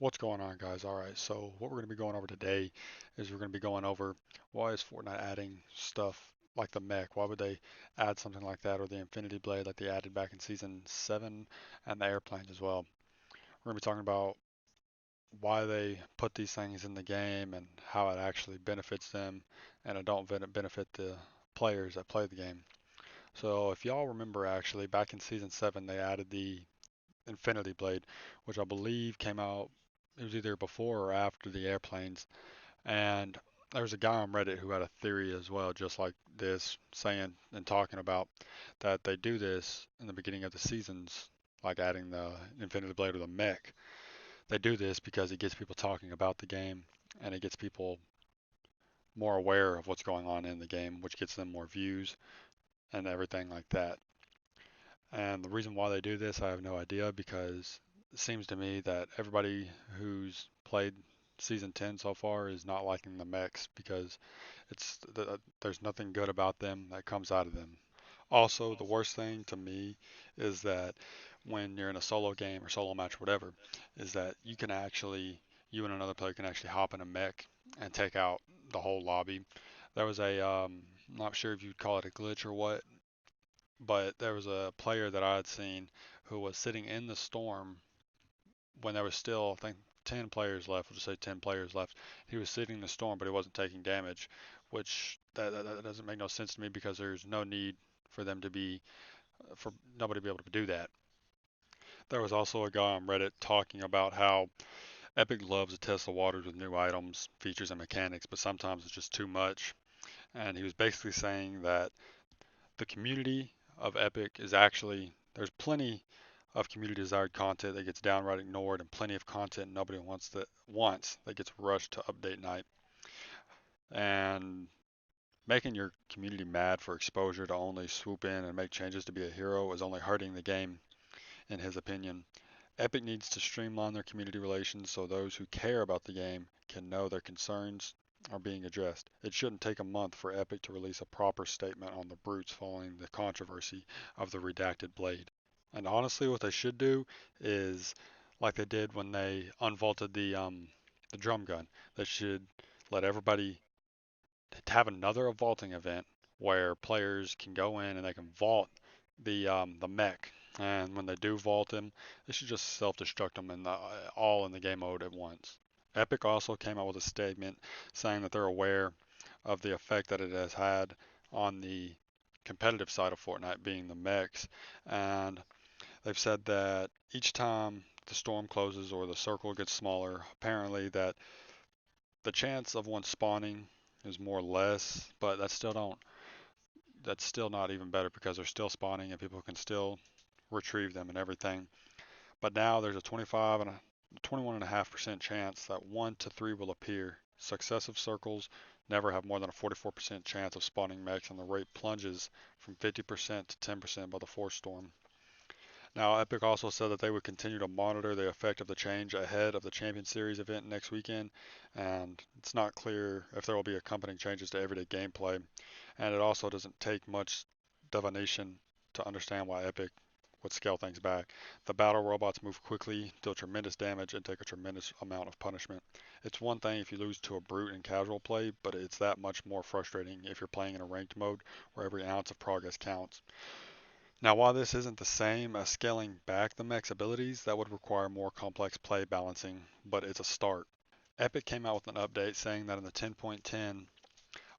What's going on, guys? All right, so what we're going to be going over today is we're going to be going over why is Fortnite adding stuff like the mech? Why would they add something like that, or the Infinity Blade like they added back in Season 7, and the airplanes as well? We're going to be talking about why they put these things in the game and how it actually benefits them, and it don't benefit the players that play the game. So if y'all remember, actually, back in Season 7, they added the Infinity Blade, which I believe came out. It was either before or after the airplanes. And there was a guy on Reddit who had a theory as well, just like this, saying and talking about that they do this in the beginning of the seasons, like adding the Infinity Blade or the mech. They do this because it gets people talking about the game and it gets people more aware of what's going on in the game, which gets them more views and everything like that. And the reason why they do this, I have no idea, because it seems to me that everybody who's played season 10 so far is not liking the mechs because there's nothing good about them that comes out of them. Also, the worst thing to me is that when you're in a solo game or solo match, or whatever, is that you and another player can actually hop in a mech and take out the whole lobby. There was I'm not sure if you'd call it a glitch or what, but there was a player that I had seen who was sitting in the storm when there was still, I think, 10 players left. We'll just say 10 players left. He was sitting in the storm, but he wasn't taking damage, which that doesn't make no sense to me because there's no need for them to be, for nobody to be able to do that. There was also a guy on Reddit talking about how Epic loves to test the waters with new items, features, and mechanics, but sometimes it's just too much. And he was basically saying that the community of Epic is actually, there's plenty of community desired content that gets downright ignored, and plenty of content nobody wants that gets rushed to update night. And making your community mad for exposure to only swoop in and make changes to be a hero is only hurting the game, in his opinion. Epic needs to streamline their community relations so those who care about the game can know their concerns are being addressed. It shouldn't take a month for Epic to release a proper statement on the brutes following the controversy of the redacted blade. And honestly, what they should do is like they did when they unvaulted the drum gun. They should let everybody have another vaulting event where players can go in and they can vault the mech. And when they do vault him, they should just self-destruct them all in the game mode at once. Epic also came out with a statement saying that they're aware of the effect that it has had on the competitive side of Fortnite, being the mechs, and they've said that each time the storm closes or the circle gets smaller, apparently that the chance of one spawning is more or less, but that's still not even better because they're still spawning and people can still retrieve them and everything. But now there's a 25 and a 21.5% chance that 1 to 3 will appear. Successive circles never have more than a 44% chance of spawning mechs, and the rate plunges from 50% to 10% by the fourth storm. Now, Epic also said that they would continue to monitor the effect of the change ahead of the Champion Series event next weekend, and it's not clear if there will be accompanying changes to everyday gameplay. And it also doesn't take much divination to understand why Epic would scale things back. The battle robots move quickly, deal tremendous damage, and take a tremendous amount of punishment. It's one thing if you lose to a brute in casual play, but it's that much more frustrating if you're playing in a ranked mode where every ounce of progress counts. Now, while this isn't the same as scaling back the mech's abilities, that would require more complex play balancing, but it's a start. Epic came out with an update saying that in the 10.10,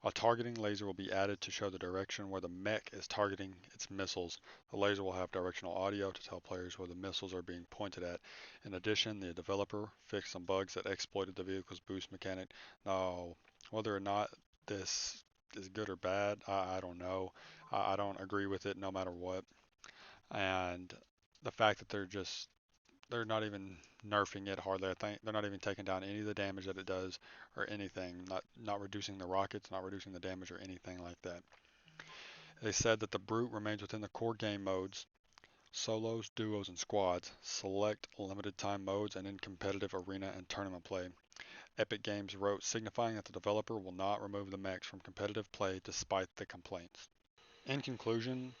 a targeting laser will be added to show the direction where the mech is targeting its missiles. The laser will have directional audio to tell players where the missiles are being pointed at. In addition, the developer fixed some bugs that exploited the vehicle's boost mechanic. Now, whether or not this is good or bad, I don't know. I don't agree with it no matter what. And the fact that they're not even nerfing it hardly. I think they're not even taking down any of the damage that it does or anything. Not reducing the rockets, not reducing the damage or anything like that. They said that the brute remains within the core game modes, solos, duos, and squads, select limited time modes, and in competitive arena and tournament play. Epic Games wrote, signifying that the developer will not remove the mechs from competitive play despite the complaints. In conclusion,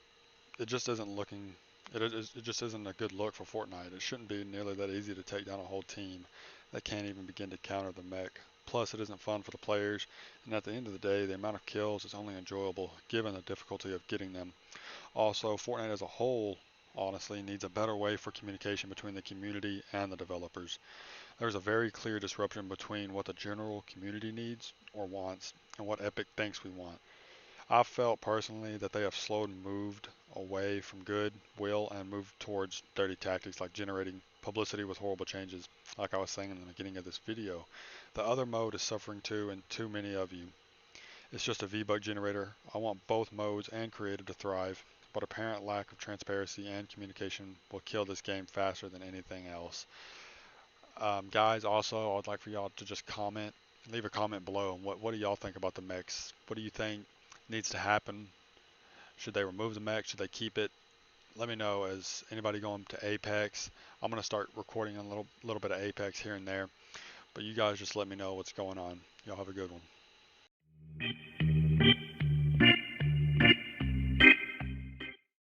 it just isn't it just isn't a good look for Fortnite. It shouldn't be nearly that easy to take down a whole team. they can't even begin to counter the mech. Plus, it isn't fun for the players, and at the end of the day, the amount of kills is only enjoyable given the difficulty of getting them. Also, Fortnite as a whole, honestly, needs a better way for communication between the community and the developers. There's a very clear disruption between what the general community needs or wants and what Epic thinks we want. I felt personally that they have slowed and moved away from good will and moved towards dirty tactics like generating publicity with horrible changes, like I was saying in the beginning of this video. The other mode is suffering too, and too many of you. It's just a V-Buck generator. I want both modes and creative to thrive, but apparent lack of transparency and communication will kill this game faster than anything else. Guys, also, I'd like for y'all to just comment, leave a comment below. What do y'all think about the mix? What do you think needs to happen? Should they remove the mech? Should they keep it? Let me know. Is anybody going to Apex? I'm gonna start recording a little bit of Apex here and there. But you guys just let me know what's going on. Y'all have a good one.